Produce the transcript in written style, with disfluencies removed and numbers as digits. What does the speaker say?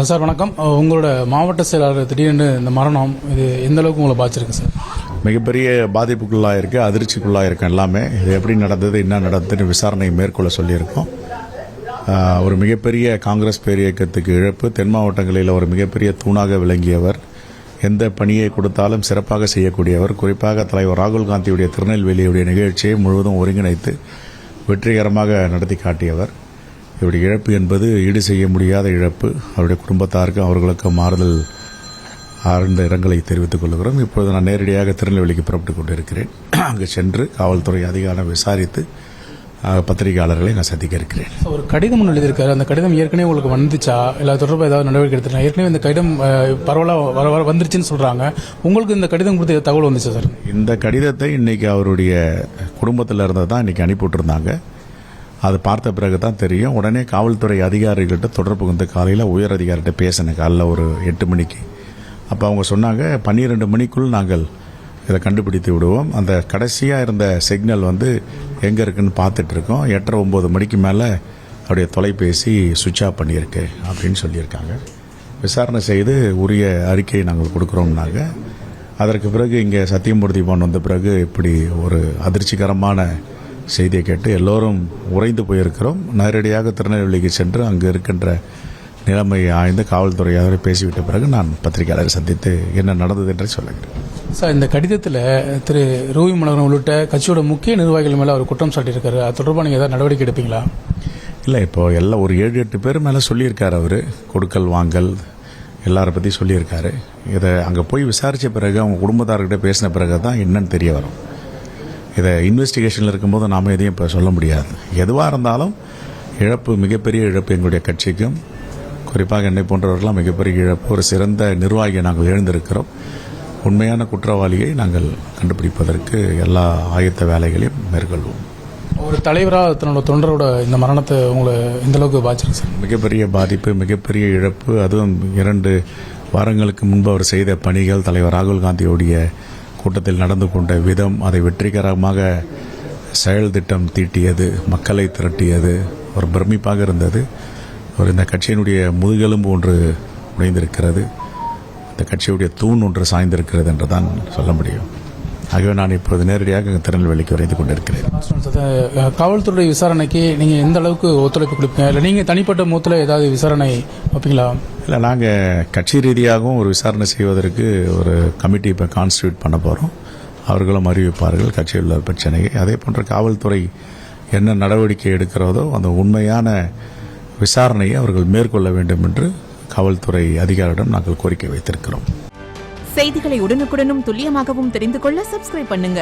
Sir வணக்கம். உங்களோட மாவட்ட செயலாளர் திடீர்னு இந்த மரணம் இது எந்த அளவுக்கு உங்களை பாதிச்சிருக்கு சார்? மிகப்பெரிய பாதிப்புக்குள்ளாக இருக்குது, அதிர்ச்சிக்குள்ளாக இருக்கும். எல்லாமே இது எப்படி நடந்தது, என்ன நடந்ததுன்னு விசாரணை மேற்கொள்ள சொல்லியிருக்கோம். ஒரு மிகப்பெரிய காங்கிரஸ் பேரியக்கத்துக்கு இழப்பு. தென் மாவட்டங்களில் ஒரு மிகப்பெரிய தூணாக விளங்கியவர், எந்த பணியை கொடுத்தாலும் சிறப்பாக செய்யக்கூடியவர். குறிப்பாக தலைவர் ராகுல் காந்தியுடைய திருநெல்வேலியுடைய நிகழ்ச்சியை முழுவதும் ஒருங்கிணைத்து வெற்றிகரமாக நடத்தி காட்டியவர். இவருடைய இழப்பு என்பது ஈடு செய்ய முடியாத இழப்பு. அவருடைய குடும்பத்தாருக்கு அவர்களுக்கு மாறுதல் ஆழ்ந்த இரங்கலை தெரிவித்துக் கொள்கிறோம். இப்பொழுது நான் நேரடியாக திருநெல்வேலிக்கு புறப்பட்டுக் கொண்டிருக்கிறேன். அங்கு சென்று காவல்துறை அதிகாரம் விசாரித்து பத்திரிகையாளர்களை நான் சந்திக்க இருக்கிறேன். ஒரு கடிதம் ஒன்று எழுதியிருக்காரு. அந்த கடிதம் ஏற்கனவே உங்களுக்கு வந்துச்சா, இல்லை தொடர்பாக ஏதாவது நடவடிக்கை எடுத்துருக்கா? ஏற்கனவே இந்த கடிதம் பரவலாக வந்துருச்சுன்னு சொல்றாங்க. உங்களுக்கு இந்த கடிதம் கொடுத்த தகவல் வந்துச்சு சார்? இந்த கடிதத்தை இன்னைக்கு அவருடைய குடும்பத்தில் இருந்தது தான் இன்னைக்கு அனுப்பிவிட்டுருந்தாங்க. அது பார்த்த பிறகு தான் தெரியும். உடனே காவல்துறை அதிகாரிகள்கிட்ட தொடர்பு வந்து காலையில் உயர் அதிகாரிகிட்ட பேசினேன், காலையில் ஒரு 8 மணிக்கு. அப்போ அவங்க சொன்னாங்க 12 மணிக்குள் நாங்கள் இதை கண்டுபிடித்து விடுவோம். அந்த கடைசியாக இருந்த சிக்னல் வந்து எங்கே இருக்குன்னு பார்த்துட்டு இருக்கோம். 8:30 9 மணிக்கு மேலே அவருடைய தொலைபேசி சுவிட்ச் ஆஃப் பண்ணியிருக்கு அப்படின்னு சொல்லியிருக்காங்க. விசாரணை செய்து உரிய அறிக்கையை நாங்கள் கொடுக்குறோம்னாங்க. அதற்கு பிறகு இங்கே சத்தியமூர்த்தி பவன் வந்த பிறகு இப்படி ஒரு அதிர்ச்சிகரமான செய்தியை கேட்டு எல்லோரும் உறைந்து போயிருக்கிறோம். நேரடியாக திருநெல்வேலிக்கு சென்று அங்கு இருக்கின்ற நிலைமையை ஆய்ந்து காவல்துறையாக பேசிவிட்ட பிறகு நான் பத்திரிகையாளரை சந்தித்து என்ன நடந்தது என்று சொல்லுகிறேன். சார், இந்த கடிதத்தில் திரு ரூவி மனோகரன் உள்ளிட்ட கட்சியோட முக்கிய நிர்வாகிகள் மேலே அவர் குற்றம் சாட்டியிருக்காரு. அது தொடர்பாக நீங்கள் ஏதாவது நடவடிக்கை எடுப்பீங்களா? இல்லை, இப்போ எல்லாம் ஒரு 7-8 பேர் மேலே சொல்லியிருக்காரு. அவர் கொடுக்கல் வாங்கல் எல்லாரை பற்றி சொல்லியிருக்காரு. இதை அங்கே போய் விசாரித்த பிறகு அவங்க குடும்பத்தார்கிட்ட பேசின பிறகு தான் என்னன்னு தெரிய வரும். இதை இன்வெஸ்டிகேஷனில் இருக்கும்போது நாம் எதையும் இப்போ சொல்ல முடியாது. எதுவாக இருந்தாலும் இழப்பு, மிகப்பெரிய இழப்பு எங்களுடைய கட்சிக்கும், குறிப்பாக என்னை போன்றவர்களாம் மிகப்பெரிய இழப்பு. ஒரு சிறந்த நிர்வாகியை நாங்கள் எழுந்திருக்கிறோம். உண்மையான குற்றவாளியை நாங்கள் கண்டுபிடிப்பதற்கு எல்லா ஆயத்த வேலைகளையும் மேற்கொள்வோம். ஒரு தலைவராக தன்னோட தொண்டரோட இந்த மரணத்தை உங்களை எந்த அளவுக்கு பாதிச்சிருக்கு சார்? மிகப்பெரிய பாதிப்பு, மிகப்பெரிய இழப்பு. அதுவும் 2 வாரங்களுக்கு முன்பு அவர் செய்த பணிகள், தலைவர் ராகுல் காந்தியுடைய கூட்டத்தில் நடந்து கொண்ட விதம், அதை வெற்றிகரமாக செயல் திட்டம் தீட்டியது, மக்களை திரட்டியது ஒரு பிரமிப்பாக இருந்தது. ஒரு இந்த கட்சியினுடைய முதுகெலும்பு ஒன்று உடைந்திருக்கிறது, இந்த கட்சியுடைய தூண் ஒன்று சாய்ந்திருக்கிறது என்று தான் சொல்ல முடியும். ஆகவே நான் இப்போது நேரடியாக திருநெல்வேலிக்கு விரைந்து கொண்டிருக்கிறேன். காவல்துறை விசாரணைக்கு நீங்கள் எந்த அளவுக்கு ஒத்துழைப்பு கொடுப்பீங்க? இல்லை நீங்கள் தனிப்பட்ட மூத்தில் ஏதாவது விசாரணை வைப்பீங்களா? இல்லை, நாங்கள் கட்சி ரீதியாகவும் ஒரு விசாரணை செய்வதற்கு ஒரு கமிட்டி இப்போ கான்ஸ்டியூட் பண்ண போகிறோம். அவர்களும் அறிவிப்பார்கள் கட்சியில் உள்ள பிரச்சனையை. அதே போன்ற காவல்துறை என்ன நடவடிக்கை எடுக்கிறதோ அந்த உண்மையான விசாரணையை அவர்கள் மேற்கொள்ள வேண்டும் என்று காவல்துறை அதிகாரியிடம் நாங்கள் கோரிக்கை வைத்திருக்கிறோம். செய்திகளை உடனுக்குடனும் துல்லியமாகவும் தெரிந்து கொள்ள சப்ஸ்கிரைப் பண்ணுங்க.